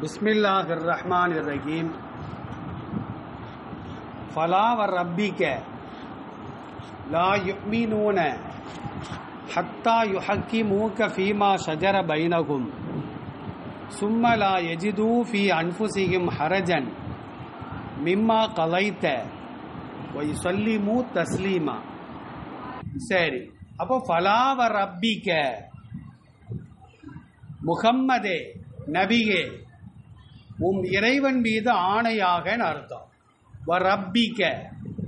बिस्मिल्लाहिर्रहमानिर्रहीम। फला व रब्बिक ला युमिनून हत्ता युहक्किमूक फीमा शजर बैनहुम सुम्मा ला यजिदू फी अनफुसिहिम हरजन मिम्मा कலைத்த व युसल्लिमू तस्लीमा। சரி, அப்போ ஃபலா வ ரப்பிக, முகம்மதே நபியே உம் இறைவன் மீது ஆணையாக அர்த்தம். வ ரப்பிக,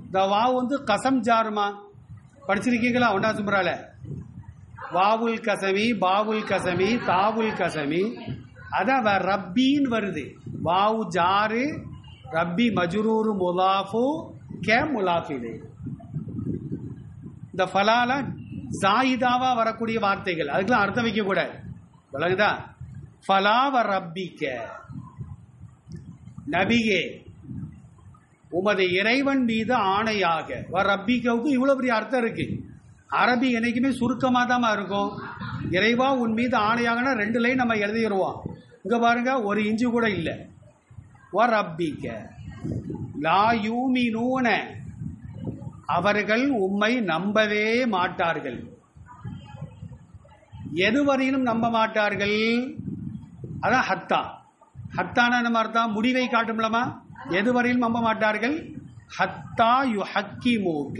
இந்த வாவு வந்து கசம் ஜாருமா படிச்சிருக்கீங்களா? ஒன்றா சும்பரால வாவுல் கசமி, பாவுல் கசமி, தாவுல் கசமி, அதான் வ ரப்பின்னு வருது. வாவு ஜாரு, ரப்பி மஜ்ரூரு முலாஃபு கே முலாஃபிலே. இந்த ஃபலால ஜாயிதாவா வரக்கூடிய வார்த்தைகள், அதுக்கெல்லாம் அர்த்தம் வைக்க கூடாது. விளங்குதா? ஃபலா வ ரப்பிக, நபியே உமது இறைவன் மீது ஆணையாக. வ ரப்பிகவுக்கு இவ்வளவு பெரிய அர்த்தம் இருக்கு. அரபி என்னைக்குமே சுருக்கமாக தான் இருக்கும். இறைவா உன் மீது ஆணையாகனா 2 லைன் நம்ம எழுதிடுவோம். இங்க பாருங்க, 1 இன்ச்சு கூட இல்லை. வ ரப்பிக லா யூமினூன, அவர்கள் உம்மை நம்பவே மாட்டார்கள். எதுவரையிலும் நம்ப மாட்டார்கள். அதான் ஹத்தா. ஹத்தான நம்ம அர்த்தம் முடிவை காட்டும்லமா. எதுவரையிலும் நம்ப மாட்டார்கள். ஹத்தா யுஹக்கிமூக,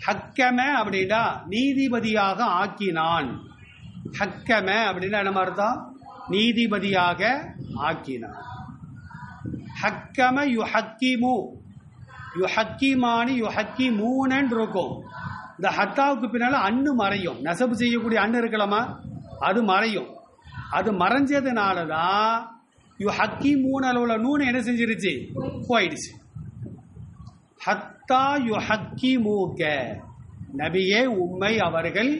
ஹக்கம அப்படின்னா நீதிபதியாக ஆக்கினான். ஹக்கம அப்படின்னா நம்ம அர்த்தம் நீதிபதியாக ஆக்கினான். ஹக்கம யுஹக்கிமு, யுஹக்கிமானி யுஹக்கிமூனன் இருக்கும். இந்த ஹத்தாவுக்கு பின்னால அன்னு மறையும். நெசபு செய்யக்கூடிய அன்னு இருக்கலாமா, அது மறையும். அது மறைஞ்சதுனால தான் யுஹக்கிமூனல் உள்ள நூன் என்ன செஞ்சிருச்சு, போயிடுச்சு. ஹத்தா யுஹக்கிமூக, நபியே உம்மை அவர்கள்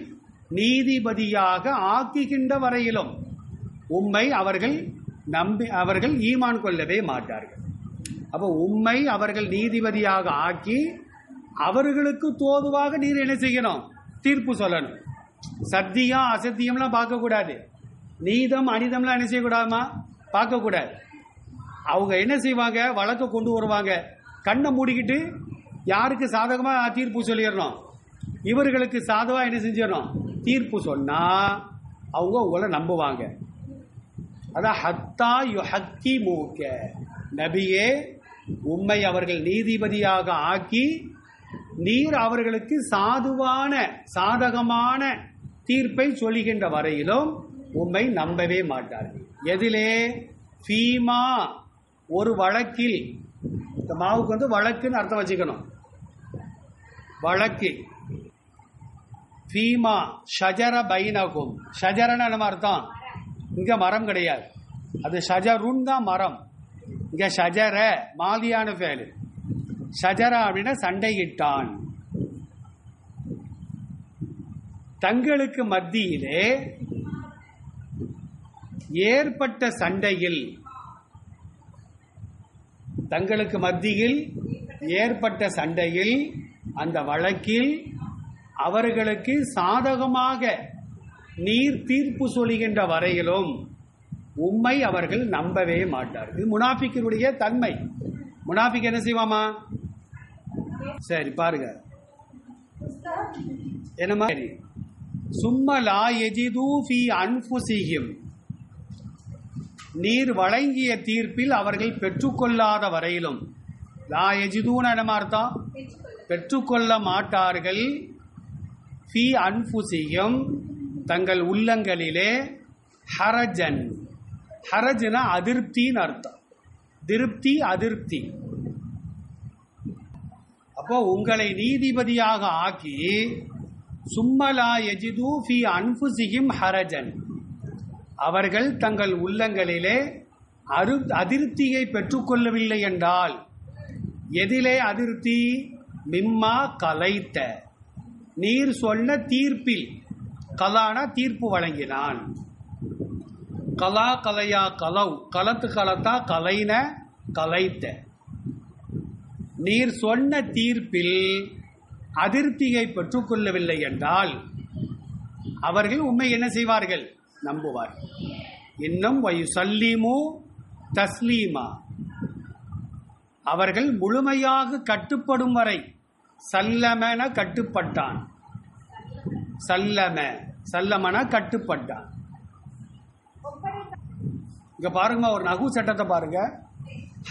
நீதிபதியாக ஆக்குகின்ற வரையிலும் உம்மை அவர்கள் ஈமான் கொள்ளவே மாட்டார்கள். அப்போ உம்மை அவர்கள் நீதிபதியாக ஆக்கி அவர்களுக்கு தோதுவாக நீர் என்ன செய்யணும், தீர்ப்பு சொல்லணும். சத்தியம் அசத்தியம்லாம் பார்க்கக்கூடாது. நீதம் அனிதம்லாம் என்ன செய்யக்கூடாதுமா, பார்க்கக்கூடாது. அவங்க என்ன செய்வாங்க, வழக்கை கொண்டு வருவாங்க. கண்ணை மூடிக்கிட்டு யாருக்கு சாதகமாக தீர்ப்பு சொல்லிடணும், இவர்களுக்கு சாதகமாக என்ன செஞ்சிடணும், தீர்ப்பு சொன்னா அவங்க உங்களை நம்புவாங்க. அதான் ஹத்தா யுஹக்கிமூக, நபியே உம்மை அவர்கள் நீதிபதியாக ஆக்கி நீர் அவர்களுக்கு சாதகமான தீர்ப்பை சொல்லுகின்ற வரையிலும் உம்மை நம்பவே மாட்டார்கள். எதிலே? ஃபீமா, ஒரு வழக்கில். இந்த மாவுக்கு வந்து வழக்குன்னு அர்த்தம் வச்சுக்கணும். வழக்கு. ஃபீமா ஷஜர பைனகும், ஷஜரன்னு நம்ம அர்த்தம். இங்க மரம் கிடையாது, அது ஷஜருன் தான் மரம். இங்க ஷஜர மாதியான ஃபேலு. ஷஜரா அப்படின்னா சண்டையிட்டான். தங்களுக்கு மத்தியிலே ஏற்பட்ட சண்டையில், தங்களுக்கு மத்தியில் ஏற்பட்ட சண்டையில், அந்த வழக்கில் அவர்களுக்கு சாதகமாக நீர் தீர்ப்பு சொல்லுகின்ற வரையிலும் உம்மை அவர்கள் நம்பவே மாட்டார்கள். முனாஃபிக்கினுடைய தன்மை. முனாஃபிக் என்ன செய்வாமா? சரி பாருங்க, என்னமா, சும்ம லா யஜிது ஃபீ அன்ஃபுசிஹிம், நீர் வழங்கிய தீர்ப்பில் அவர்கள் பெற்றுக்கொள்ளாத வரையிலும். லா யஜிதுன்னு என்ன அர்த்தம், பெற்றுக்கொள்ள மாட்டார்கள். ஃபீ அன்ஃபுசிஹிம், தங்கள் உள்ளங்களிலே. ஹரஜன், ஹரஜ்னா அதிருப்தின்னு அர்த்தம். திருப்தி அதிருப்தி. அப்போ உங்களை நீதிபதியாக ஆக்கி சும்மலா யஜிது ஃபீ அன்ஃபுசிஹிம் ஹரஜன், அவர்கள் தங்கள் உள்ளங்களிலே அதிருப்தியை பெற்றுக்கொள்ளவில்லை என்றால். எதிலே அதிருப்தி? மிம்மா கலைத்த, நீர் சொன்ன தீர்ப்பில். கலானா தீர்ப்பு வழங்கினான். கலா கலையா கலவ், கலத்து கலத்தா கலைன கலைத்த. நீர் சொன்ன தீர்ப்பில் அதிருப்தியை பெற்றுக்கொள்ளவில்லை என்றால் அவர்கள் உண்மை என்ன செய்வார்கள், நம்புவார்கள். இன்னும் வயுசல்லிமு தஸ்லீமா, அவர்கள் முழுமையாக கட்டுப்படும் வரை. சல்லமன கட்டுப்பட்டான், சல்லமன கட்டுப்பட்டான். இங்க பாருங்க, ஒரு நகு சட்டத்தை பாருங்க.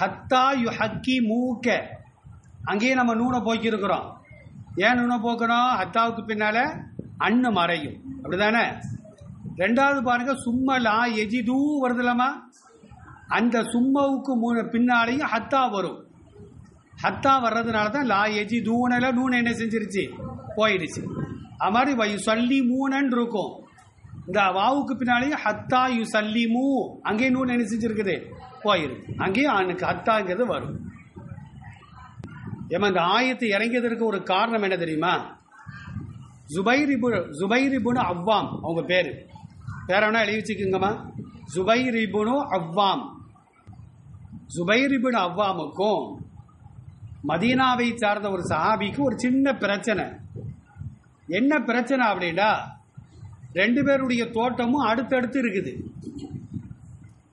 ஹத்தா யுஹக்கி மூக்க, அங்கேயே நம்ம நூனை போக்கி இருக்கிறோம். ஏன் நூனை போக்கணும்? ஹத்தாவுக்கு பின்னால அன்னு மறையும், அப்படிதானே? ரெண்டாவது பாருங்க, சும்மா லா எஜிதூ வருதுலமா, அந்த சும்மாவுக்கு பின்னாலேயும் ஹத்தா வரும். ஹத்தா வர்றதுனால தான் லா எஜிதூனல நூனை என்ன செஞ்சிருச்சு, போயிடுச்சு. அது மாதிரி வயுசல்லி மூனன்னு இருக்கும். இந்த வாவுக்கு பின்னாலேயும் ஹத்தா யுசல்லிமு, அங்கேயும் நூன் என்ன செஞ்சிருக்குது, போயிருக்கு. அங்கேயும் அவனுக்கு ஹத்தாங்கிறது வரும். ஏமா இந்த ஆயத்து இறங்கியதற்கு ஒரு காரணம் என்ன தெரியுமா? ஜுபைரிபுனு அவ்வாம் அவங்க பேரு. பேரவனா எழுதி வச்சுக்கோங்கம்மா. ஜுபைரிபுனு அவ்வாம். ஜுபைரிபுனு அவ்வாமுக்கும் மதீனாவை சார்ந்த ஒரு சஹாபிக்கு ஒரு சின்ன பிரச்சனை. என்ன பிரச்சனை அப்படின்னா, ரெண்டு பேருடைய தோட்டமும் அடுத்தடுத்து இருக்குது.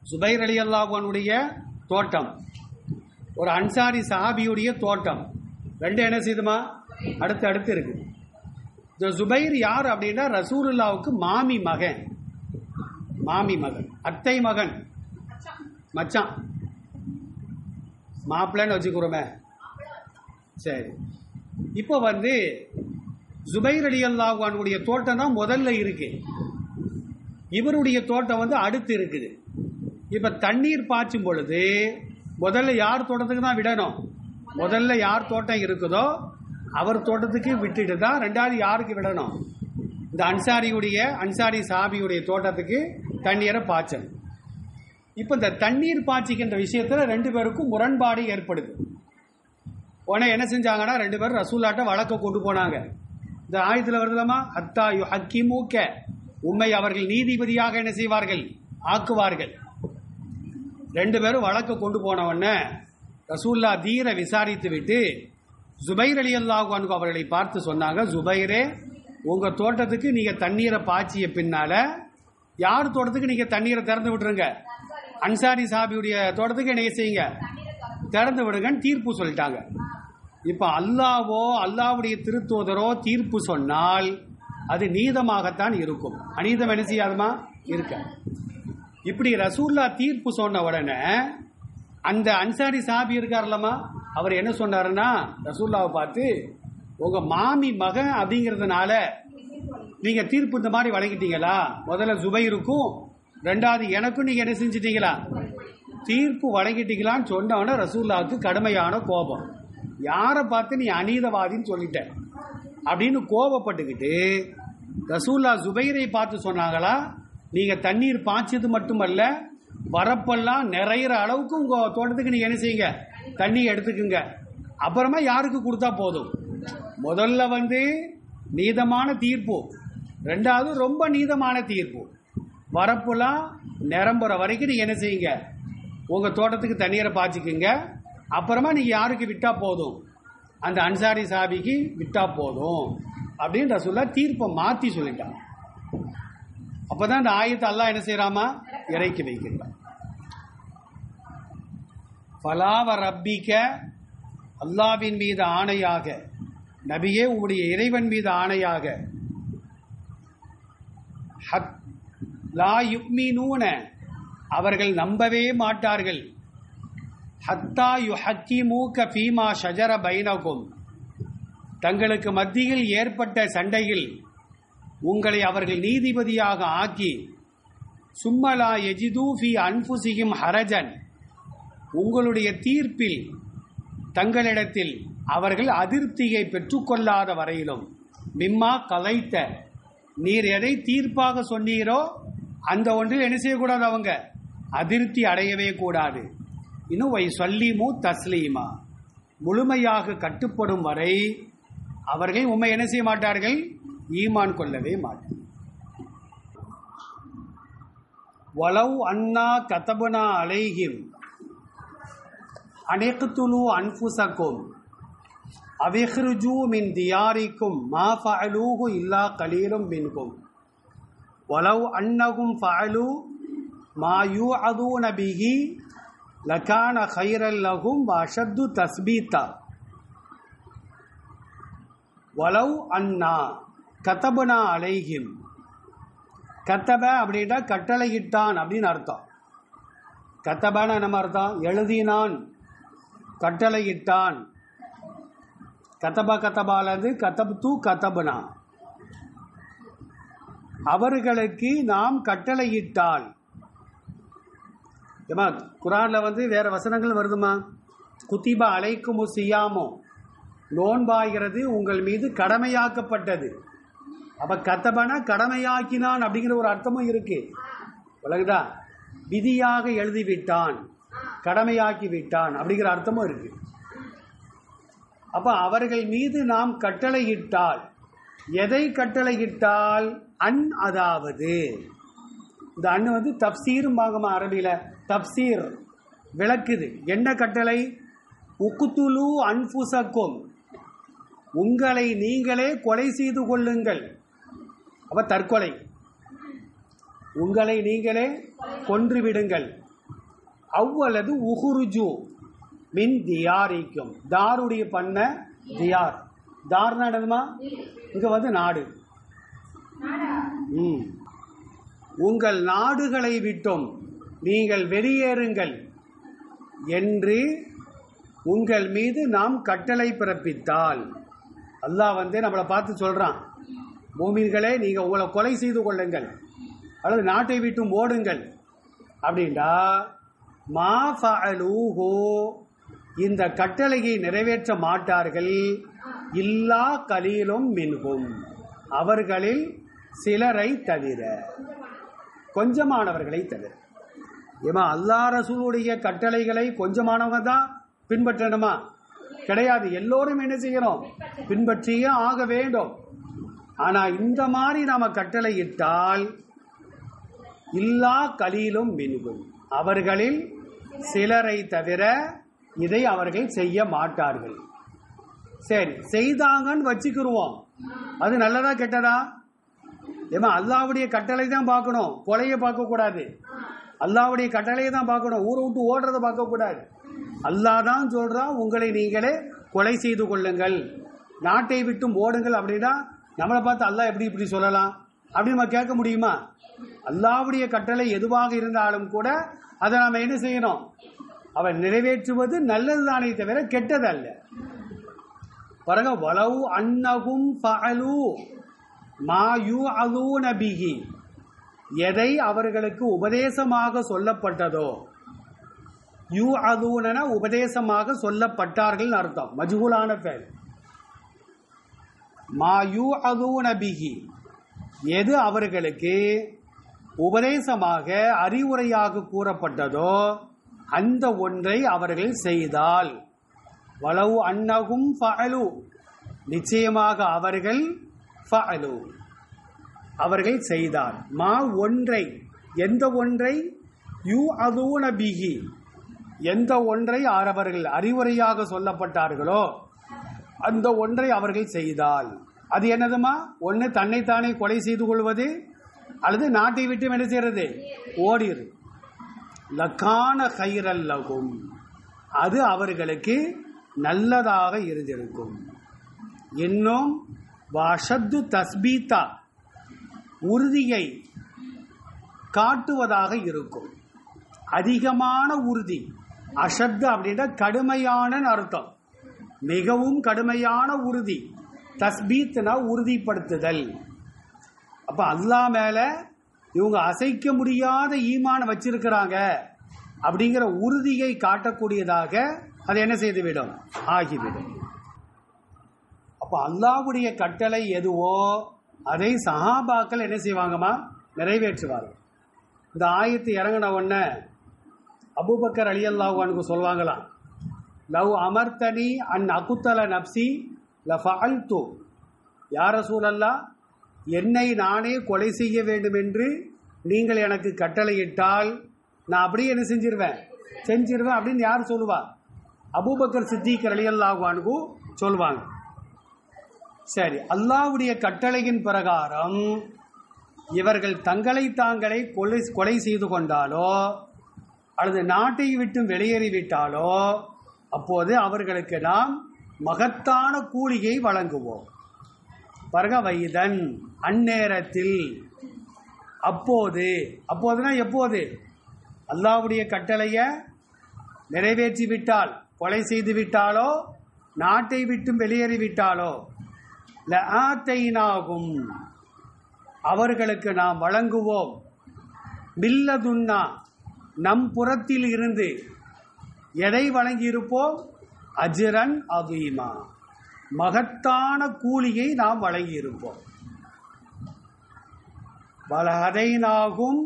சுபைர் ரலியல்லாஹு அன்ஹுடைய தோட்டம், ஒரு அன்சாரி சஹாபியுடைய தோட்டம், ரெண்டு என்ன செய்யுதுமா, அடுத்து அடுத்து இருக்கு. இந்த சுபைர் யார் அப்படின்னா ரசூலுல்லாவுக்கு மாமி மகன், அத்தை மகன், மச்சான், மாப்பிள்ளைன்னு வச்சுக்கிறோமே. சரி, இப்போ சுபைர் ரலியல்லாஹு அன்ஹுடைய தோட்டம் தான் முதல்ல இருக்கு, இவருடைய தோட்டம் அடுத்து இருக்குது. இப்ப தண்ணீர் பாய்ச்சும் பொழுது முதல்ல யார் தோட்டத்துக்கு தான் விடணும்? முதல்ல யார் தோட்டம் இருக்குதோ அவர் தோட்டத்துக்கு விட்டுட்டு தான் ரெண்டாவது யாருக்கு விடணும்? இந்த அன்சாரி சாபியுடைய தோட்டத்துக்கு தண்ணீரை பாய்ச்சல். இப்ப இந்த தண்ணீர் பாய்ச்சிக்கின்ற விஷயத்துல ரெண்டு பேருக்கும் முரண்பாடு ஏற்படுது. உடனே என்ன செஞ்சாங்கன்னா, ரெண்டு பேரும் ரசூலாட்ட வழக்க கொண்டு போனாங்க. இந்த ஆயத்தில் வருதுலமா, ஹத்தா யுஹக்கிமூக்க, உம்மை அவர்கள் நீதிபதியாக என்ன செய்வார்கள், ஆக்குவார்கள். ரெண்டு பேரும் வழக்க கொண்டு போன உடனே ரசூல்லா தீர விசாரித்து விட்டு சுபைர் ரலியல்லாஹு அன்ஹு அவர்களை பார்த்து சொன்னாங்க, சுபைரே, உங்க தோட்டத்துக்கு நீங்க தண்ணீரை பாய்ச்சிய பின்னால யார் தோட்டத்துக்கு நீங்க தண்ணீரை திறந்து விட்டுருங்க, அன்சாரி சாபியுடைய தோட்டத்துக்கு என்ன செய்யுங்க, திறந்து விடுங்கன்னு தீர்ப்பு சொல்லிட்டாங்க. இப்ப அல்லாவோ அல்லாவுடைய திருத்தூதரோ தீர்ப்பு சொன்னால் அது நீதமாகத்தான் இருக்கும், அநீதம் என்ன செய்யாதமா இருக்க. இப்படி ரசூல்லா தீர்ப்பு சொன்ன உடனே அந்த அன்சாரி சாபி இருக்காருல்லமா, அவர் என்ன சொன்னாருன்னா, ரசூல்லாவை பார்த்து, உங்க மாமி மகன் அப்படிங்கிறதுனால நீங்க தீர்ப்பு இந்த மாதிரி வழங்கிட்டீங்களா? முதல்ல சுபைருக்கும் ரெண்டாவது எனக்கும் நீங்க என்ன செஞ்சிட்டீங்களா, தீர்ப்பு வழங்கிட்டீங்களான்னு சொன்னவன ரசூல்லாவுக்கு கடுமையான கோபம். யாரை பார்த்து நீ அநீதவாதின்னு சொல்லிட்ட அப்படின்னு கோபப்பட்டுக்கிட்டு ரசூல்லா சுபைரை பார்த்து சொன்னாங்களா, நீங்க தண்ணீர் பாய்ச்சது மட்டுமல்ல, வரப்பெல்லாம் நிறையிற அளவுக்கு உங்க தோட்டத்துக்கு நீங்க என்ன செய்யுங்க, தண்ணி எடுத்துக்குங்க, அப்புறமா யாருக்கு கொடுத்தா போதும். முதல்ல நீதமான தீர்ப்பு, ரெண்டாவது ரொம்ப நீதமான தீர்ப்பு, வரப்பெல்லாம் நிரம்புற வரைக்கும் நீங்க என்ன செய்யுங்க, உங்க தோட்டத்துக்கு தண்ணீரை பாய்ச்சிக்குங்க, அப்புறமா நீங்க யாருக்கு விட்டா போதும், அந்த அன்சாரி சாபிக்கு விட்டா போதும் அப்படின்னு ரசூல்லா தீர்ப்பை மாத்தி சொல்லிட்டான். அப்பதான் அந்த ஆயத்தை அல்லாஹ் என்ன செய்யறாமா, இறக்கி வைக்கிறான். ஃபலாவ ரப்பிக்க, அல்லாவின் மீது ஆணையாக, நபியே உங்களுடைய இறைவன் மீது ஆணையாக, லா யுக்மினூன, அவர்கள் நம்பவே மாட்டார்கள், ஹத்தா யுஹக்கிமூக ஃபீமா ஷஜர பைனகும், தங்களுக்கு மத்தியில் ஏற்பட்ட சண்டையில் உங்களை அவர்கள் நீதிபதியாக ஆக்கி, சும்மலா யஜிது ஃபீ அன்ஃபுஸிஹிம் ஹரஜன், உங்களுடைய தீர்ப்பில் தங்களிடத்தில் அவர்கள் அதிருப்தியை பெற்றுக்கொள்ளாத வரையிலும், மிம்மா கலைத்த, நீர் எதை தீர்ப்பாக சொன்னீரோ அந்த ஒன்றில் என்ன செய்யக்கூடாது, அவங்க அதிருப்தி அடையவே கூடாது. இன்னும் வை சல்லீமு தஸ்லீமா, முழுமையாக கட்டுப்படும் வரை அவர்கள் உண்மை என்ன செய்ய மாட்டார்கள், ஈமான் கொள்ளவே மாட்டார்கள். வலவ் அன்னா கதபனா அலைஹிம் அனிக்துலு அன்ஃபுஸக்கும் அவிஹ்ருஜூ மின் தியாரிக்கும் மா ஃபஅலூஹு இல்லா கலீலும் மின்கும் வலவ் அன்னஹும் ஃபஅலூ மா யூஅதூன பிஹி லகான கைரல் லஹும் வஅஷத்து தஸ்பீதா வலவ் அன்னா கதபனா அலைஹிம். கத்தப அப்படின்னா கட்டளையிட்டான் அப்படின்னு அர்த்தம். கத்தபன நம்ம அர்த்தம் எழுதினான், கட்டளையிட்டான். கத்தபாலது கதப்து கதபனா, அவர்களுக்கு நாம் கட்டளையிட்டால். குரான்ல வேற வசனங்கள் வருதுமா, குத்திபா அலைக்கும் சியாமோ, நோன்பாகிறது உங்கள் மீது கடமையாக்கப்பட்டது. அப்ப கத்தபனா கடமையாக்கினான் அப்படிங்கிற ஒரு அர்த்தமும் இருக்கு. விளங்குதா? விதியாக எழுதிவிட்டான், கடமையாக்கி விட்டான் அப்படிங்கிற அர்த்தமும் இருக்கு. அப்ப அவர்கள் மீது நாம் கட்டளையிட்டால், எதை கட்டளையிட்டால்? அதாவது இந்த அன்னு தப்சீரும் பாகமா அரபியில தப்சீர் விளக்குது. என்ன கட்டளை? உக்குத்துலு அன்ஃபுசக்கும், உங்களை நீங்களே கொலை செய்து கொள்ளுங்கள். அப்ப தற்கொலை, உங்களை நீங்களே கொன்று விடுங்கள். அவ்வளது உஹுருஜு மின் தியாரிக்கும், தாருடைய பண்ண தியார், தார் நடந்துமா இங்க நாடு. உங்கள் நாடுகளை விட்டும் நீங்கள் வெளியேறுங்கள் என்று உங்கள் மீது நாம் கட்டளை பிறப்பித்தால். அல்லாஹ் நம்மளை பார்த்து சொல்றான், மூமின்களே நீங்க உங்களை கொலை செய்து கொள்ளுங்கள் அல்லது நாட்டை விட்டும் ஓடுங்கள் அப்படின்னா, மா ஃபஅலூஹு, இந்த கட்டளையை நிறைவேற்ற மாட்டார்கள். இல்லா கலீலும் மின்ஹும், அவர்களில் சிலரை தவிர, கொஞ்சமானவர்களை தவிர. ஏமா அல்லாஹ் ரசூலுடைய கட்டளைகளை கொஞ்சமானவங்க தான் பின்பற்றணுமா? கிடையாது. எல்லோரும் என்ன செய்யணும்? பின்பற்றியே ஆக வேண்டும். ஆனா இந்த மாதிரி நாம கட்டளை இட்டால், இல்லா கலீலும் மின்ஹும், அவர்களில் சிலரை தவிர இதை அவர்கள் செய்ய மாட்டார்கள். சரி, செய்தாங்கன்னு வச்சுக்கிருவோம், அது நல்லதா கெட்டதா? ஏமா அல்லாஹ்வுடைய கட்டளை தான் பார்க்கணும், கொலையை பார்க்க கூடாது. அல்லாஹ்வுடைய கட்டளையை தான் பார்க்கணும், ஊரை விட்டு ஓடுறதை பார்க்க கூடாது. அல்லாஹ் தான் சொல்றான், உங்களை நீங்களே கொலை செய்து கொள்ளுங்கள், நாட்டை விட்டும் ஓடுங்கள். அப்படின்னா நம்மளை பார்த்து அல்லாஹ் எப்படி இப்படி சொல்லலாம் அப்படின்னு நம்ம கேட்க முடியுமா? அல்லாஹ்வுடைய கட்டளை எதுவாக இருந்தாலும் கூட அதை நாம என்ன செய்யணும்? அவன் நிறைவேற்றுவது நல்லதுதானே தவிர கெட்டது அல்ல. பாருங்க, வலவு அன்னகும் ஃபஅலு மா யூஅதூன பிஹி, எதை அவர்களுக்கு உபதேசமாக சொல்லப்பட்டதோ, யூஅதூன உபதேசமாக சொல்லப்பட்டார்கள் அர்த்தம், மஜ்ஹூலான ஃபெயல். மா யூஅதூன பிஹி, எது அவர்களுக்கு உபதேசமாக அறிவுரையாக கூறப்பட்டதோ அந்த ஒன்றை அவர்கள் செய்தால், வலவு அன்னகும் ஃபஅலு, நிச்சயமாக அவர்கள் ஃபஅலு, அவர்கள் செய்தார். மா ஒன்றை, எந்த ஒன்றை? யூஅதூன பிஹி, எந்த ஒன்றை அவர்கள் அறிவுரையாக சொல்லப்பட்டார்களோ அந்த ஒன்றை அவர்கள் செய்தால். அது என்னதுமா? ஒன்று தன்னைத்தானே கொலை செய்து கொள்வது, அல்லது நாட்டை விட்டு என்ன செய்யறது? ஓடிரு. லகான கைரல் லகும், அது அவர்களுக்கு நல்லதாக இருந்திருக்கும். இன்னும் வஅஷத்து தஸ்பீதா, உறுதியை காட்டுவதாக இருக்கும், அதிகமான உறுதி. அஷத்து அப்படின்னா கடுமையான அர்த்தம், மிகவும் கடுமையான உறுதி. தஸ்பீத்னா உறுதிப்படுத்துதல். அப்ப அல்லாஹ் மேல இவங்க அசைக்க முடியாத ஈமான வச்சிருக்கிறாங்க அப்படிங்கிற உறுதியை காட்டக்கூடியதாக அது என்ன செய்துவிடும்? ஆகிவிடும். அப்ப அல்லாஹ்வுடைய கட்டளை எதுவோ அதை சஹாபாக்கள் என்ன செய்வாங்கம்மா? நிறைவேற்றுவார்கள். இந்த ஆயத்து இறங்கின உடனே அபூபக்கர் ரலியல்லாஹு அன்ஹு சொல்வாங்களாம், லவ் அமர்தனி அன் அகுத்தல நப்சி லஃபஅல்து, யா ரசூலல்லாஹ், என்னை நானே கொலை செய்ய வேண்டும் என்று நீங்கள் எனக்கு கட்டளையிட்டால் நான் அப்படியே என்ன செஞ்சிருவேன்? செஞ்சிருவேன் அப்படின்னு யார் சொல்லுவா? அபூபக்கர் சித்திக் ரலியல்லாஹு அன்ஹு சொல்வாங்க. சரி, அல்லாஹ்வுடைய கட்டளையின் பிரகாரம் இவர்கள் தங்களை தாங்களே கொலை செய்து கொண்டாலோ அல்லது நாட்டை விட்டு வெளியேறிவிட்டாலோ அப்போது அவர்களுக்கு நாம் மகத்தான கூலியை வழங்குவோம். பரக வைதன் அந்நேரத்தில், அப்போதுனா எப்போது? அல்லாஹ்வுடைய கட்டளையை நிறைவேற்றிவிட்டால், கொலை செய்து விட்டாலோ நாட்டை விட்டு வெளியேறிவிட்டாலோ லஆத்தைனாகும் அவர்களுக்கு நாம் வழங்குவோம் மில்லதுன்னா நம் புறத்தில் இருந்து எதை வழங்கியிருப்போம்? அஜ்ரன் அதீமா மகத்தான கூலியை நாம் வழங்கியிருப்போம். வலஹதைனாகும்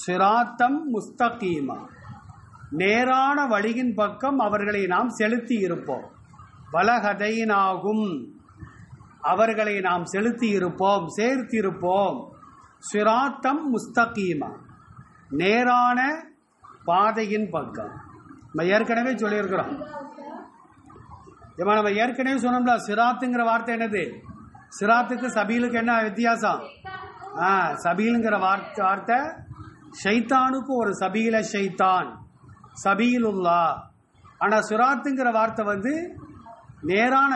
சிராத்தம் முஸ்தகீமா நேரான வழியின் பக்கம் அவர்களை நாம் செலுத்தி இருப்போம். வலஹதைனாகும் அவர்களை நாம் செலுத்தி இருப்போம், சேர்த்திருப்போம். சிராத்தம் முஸ்தகீமா நேரான பாதையின் பக்கம். நம்ம ஏற்கனவே சொல்லியிருக்கிறோம். நம்ம ஏற்கனவே சொன்னோம்ல, சிராத்துங்கிற வார்த்தை என்னது? சிராத்துக்கு சபீலுக்கு என்ன வித்தியாசம்? சபீலுங்கிற வார்த்தை ஷைத்தானுக்கு ஒரு சபீல ஷைத்தான், சபீலுல்லா. ஆனால் சிராத்துங்கிற வார்த்தை நேரான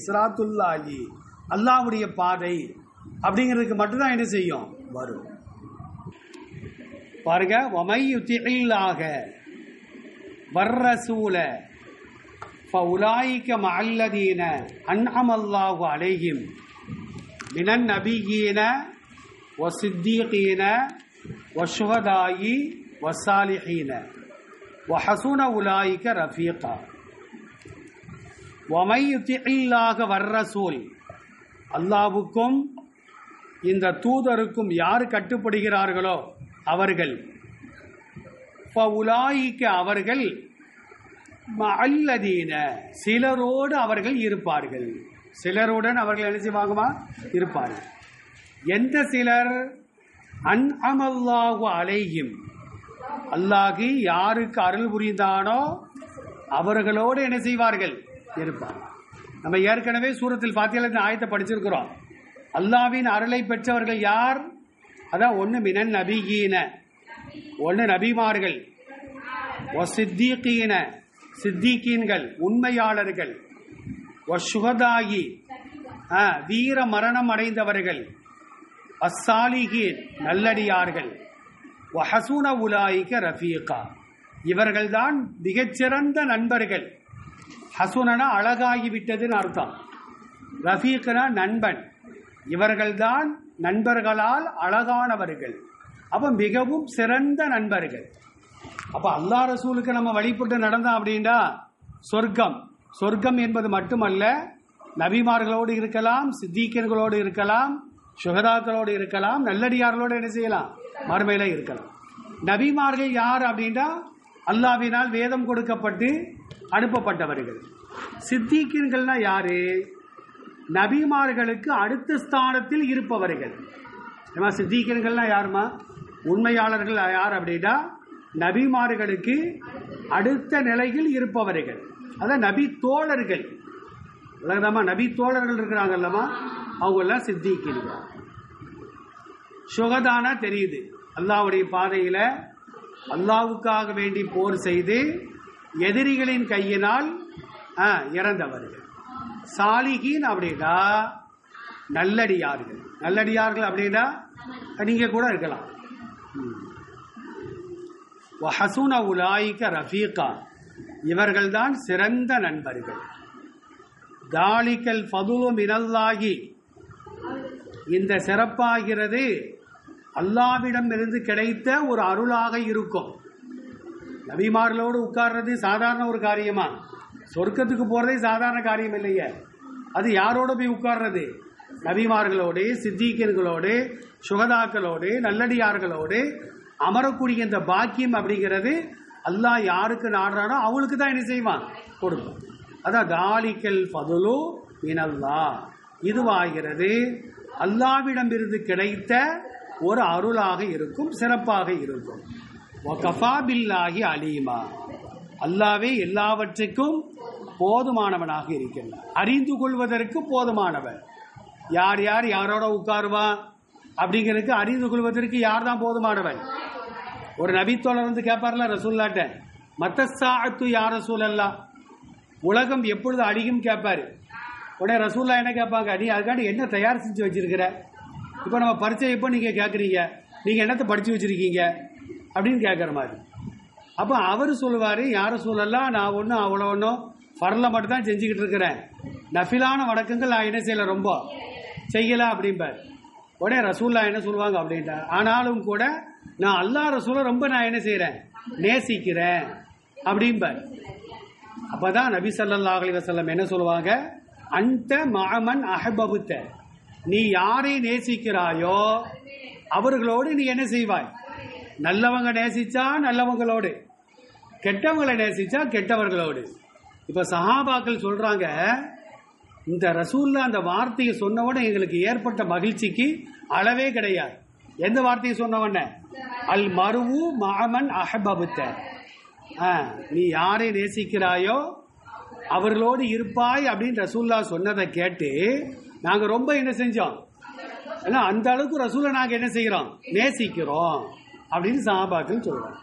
சிராத்துல்லாஹி அல்லாஹ்வுடைய பாதை அப்படிங்கிறதுக்கு மட்டும்தான் என்ன செய்யும்? வரும். பாருங்க, வமை யுத்திஇல்லாஹ வர்ரசூல ஃபஉலாயிக மஅல்லதீன அன்அமல்லாஹு அலைஹிம் மினன் நபியீன வஸ்ஸித்தீகீன வஷ்ஷுஹதாஇ வஸ்ஸாலிஹீன வஹஸுன உலாயிக ரஃபீகா. வமை யுத்திஇல்லாஹ வர்ரசூல் அல்லாஹ்வுக்கும் இந்த தூதருக்கும் யார் கட்டுப்படுகிறார்களோ அவர்கள், ஃபஉலாயிக அவர்கள், மஅல்லதீன சிலரோடு அவர்கள் இருப்பார்கள். சிலருடன் அவர்கள் என்ன செய்வாங்கமா? இருப்பார்கள். எந்த சிலர்? அன்அமல்லாஹு அலைஹிம் அல்லாஹ் யாருக்கு அருள் புரிந்தானோ அவர்களோடு என்ன செய்வார்கள்? இருப்பார்கள். நம்ம ஏற்கனவே சூரத்தில் ஃபாத்திஹா ஆயத்தை படிச்சிருக்கிறோம். அல்லாஹ்வின் அருளை பெற்றவர்கள் யார்? அதான் ஒன்று மினன் நபியீன, ஒன்று நபிமார்கள், வஸ்ஸித்தீகீன சித்திகீன்கள் உண்மையாளர்கள், வஷ்ஷுஹதாஇ வீர மரணம் அடைந்தவர்கள், அஸ்ஸாலிஹீன் நல்லடியார்கள், வஹஸுன உலாயிக ரஃபீகா இவர்கள்தான் மிகச்சிறந்த நண்பர்கள். ஹசுனனா அழகாகிவிட்டதுன்னு அர்த்தம், ரஃபீகனா நண்பன். இவர்கள்தான் நண்பர்களால் அழகானவர்கள், அப்ப மிகவும் சிறந்த நண்பர்கள். அப்ப அல்லாஹ் ரசூலுக்கு நம்ம வழிபட்டு நடந்தோம் அப்படின்னா சொர்க்கம் என்பது மட்டுமல்ல, நபிமார்களோடு இருக்கலாம், சித்திகீன்களோடு இருக்கலாம், சுஹதாக்களோடு இருக்கலாம், நல்லடியார்களோடு என்ன செய்யலாம்? மறுமையில இருக்கலாம். நபிமார்கள் யார் அப்படின்னா அல்லாஹ்வினால் வேதம் கொடுக்கப்பட்டு அனுப்பப்பட்டவர்கள். சித்திகீன்கள்னா யாரு? நபிமார்களுக்கு அடுத்த ஸ்தானத்தில் இருப்பவர்கள். சித்திகீன்கள்னா யாருமா? உண்மையாளர்கள் யார் அப்படின்னா நபிமார்களுக்கு அடுத்த நிலையில் இருப்பவர்கள். அதான் நபி தோழர்கள். நபி தோழர்கள் இருக்கிறாங்கல்லமா, அவங்க எல்லாம் சித்திகீன்கள். சுஹதானா தெரியுது, அல்லாஹ்வுடைய பாதையில அல்லாஹ்வுக்காக வேண்டி போர் செய்து எதிரிகளின் கையினால் இறந்தவர்கள். சாலிஹீன் அப்படின்னா நல்லடியார்கள். நல்லடியார்கள் அப்படின்னா நீங்க கூட இருக்கலாம். வஹஸுன உலாயிக ரஃபீகா இவர்கள்தான் சிறந்த நண்பர்கள். தாலிகல் ஃபதுலு மினல்லாஹி இந்த சிறப்பாகிறது அல்லாஹ்விடம் இருந்து கிடைத்த ஒரு அருளாக இருக்கும். நபிமார்களோடு உட்கார்றது சாதாரண ஒரு காரியமா? சொர்க்கத்துக்கு போறதே சாதாரண காரியம் இல்லையே. அது யாரோட போய் உட்கார்றது? நபிமார்களோடு, சித்திகீன்களோடு, சுஹதாக்களோடு, நல்லடியார்களோடு அமரக்கூடிய இந்த பாக்கியம் அப்படிங்கிறது அல்லாஹ் யாருக்கு நாடுறானோ அவளுக்கு தான் என்ன செய்வான்? கொடுக்கும். அதான் தாலிகல் ஃபதுலு மினல்லாஹ் இதுவாகிறது அல்லாஹ்விடம் இருந்து கிடைத்த ஒரு அருளாக இருக்கும், சிறப்பாக இருக்கும். வகஃபா பில்லாஹி அலீமா அல்லாஹ்வே எல்லாவற்றுக்கும் போதுமானவனாக இருக்கின்றான், அறிந்து கொள்வதற்கு போதுமானவன். யார் யார் யாரோட உட்காருவான் அப்படிங்கிறதுக்கு அறிந்து கொள்வதற்கு யார் தான் போதுமானவன்? ஒரு நபித்தோழர் வந்து கேட்பார்ல ரசூல்லாட்ட, மத்தசாஅத்து யா ரசூலல்லாஹ், உலகம் எப்பொழுது அழியும் கேட்பாரு. உடனே ரசூல்லா என்ன கேட்பாங்க, நீ அதுக்காண்டி என்ன தயார் செஞ்சு வச்சிருக்கிற? இப்போ நம்ம பரிச்சை இப்போ நீங்கள் கேட்குறீங்க, நீங்கள் என்னத்தை படித்து வச்சுருக்கீங்க அப்படின்னு கேட்குற மாதிரி. அப்போ அவர் சொல்லுவார், யார் ரசூலல்லாஹ், நான் ஒன்றும் அவ்வளோ ஒன்றும் ஃபர்லை மட்டும் தான் செஞ்சுக்கிட்டு இருக்கிறேன், நஃபிலான வணக்கங்கள் நான் என்ன செய்யலை, ரொம்ப செய்யலை அப்படிம்பார். உடனே ரசூல்லா என்ன சொல்லுவாங்க அப்படின்ட்டா, ஆனாலும் கூட நான் அல்லாஹ் ரசூலை ரொம்ப நான் என்ன செய்கிறேன், நேசிக்கிறேன் அப்படிம்பார். அப்போ தான் நபி ஸல்லல்லாஹு அலைஹி வஸல்லம் என்ன சொல்லுவாங்க, அன்த மஅமன் அஹ்பப்த, நீ யாரை நேசிக்கிறாயோ அவர்களோடு நீ என்ன செய்வாய், நல்லவங்க நேசிச்சா நல்லவங்களோடு, கெட்டவங்களை நேசிச்சா கெட்டவர்களோடு. இப்போ சஹாபாக்கள் சொல்றாங்க, இந்த ரசூல்லா அந்த வார்த்தையை சொன்னவொடனே எங்களுக்கு ஏற்பட்ட மகிழ்ச்சிக்கு அளவே கிடையாது. எந்த வார்த்தையை சொன்னவொடனே, அல் மருவு மஅமன் அஹ்பப்த, நீ யாரை நேசிக்கிறாயோ அவர்களோடு இருப்பாய் அப்படின்னு ரசூல்லா சொன்னதை கேட்டு நாங்க ரொம்ப என்ன செஞ்சோம், ஏன்னா அந்த அளவுக்கு ரசூலை நாங்க என்ன செய்கிறோம், நேசிக்கிறோம் அப்படின்னு சஹாபாக்கள் சொல்றாங்க.